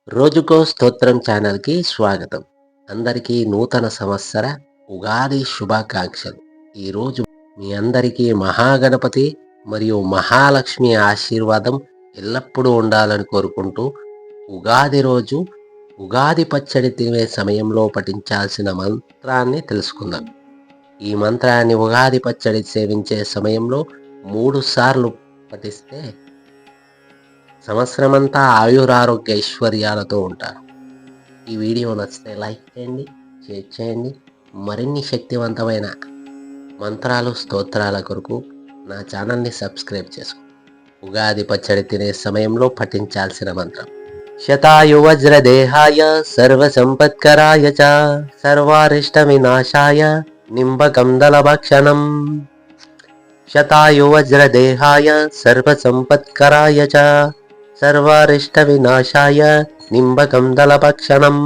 రోజుకో స్తోత్రం ఛానల్‌కి స్వాగతం. అందరికీ నూతన సంవత్సర ఉగాది శుభాకాంక్షలు. ఈరోజు మీ అందరికీ మహాగణపతి మరియు మహాలక్ష్మి ఆశీర్వాదం ఎల్లప్పుడూ ఉండాలని కోరుకుంటూ, ఉగాది రోజు ఉగాది పచ్చడి తినే సమయంలో పఠించాల్సిన మంత్రాన్ని తెలుసుకుందాం. ఈ మంత్రాన్ని ఉగాది పచ్చడి సేవించే సమయంలో 3 సార్లు పఠిస్తే సంవత్సరమంతా ఆయురారోగ్య ఐశ్వర్యాలతో ఉంటారు. ఈ వీడియో నచ్చితే లైక్ చేయండి, షేర్ చేయండి. మరిన్ని శక్తివంతమైన మంత్రాలు, స్తోత్రాల కొరకు నా ఛానల్ని సబ్స్క్రైబ్ చేసుకోండి. ఉగాది పచ్చడి తినే సమయంలో పఠించాల్సిన మంత్రం: శతాయు వజ్రదేహాయ సర్వసంపత్కరాయ చ సర్వారిష్ట వినాశాయ నింబకం దళభక్షణం. శతాయు వజ్రదేహాయ సర్వసంపత్కరాయ చ సర్వారిష్ట వినాశాయ నింబకం దళభక్షణం.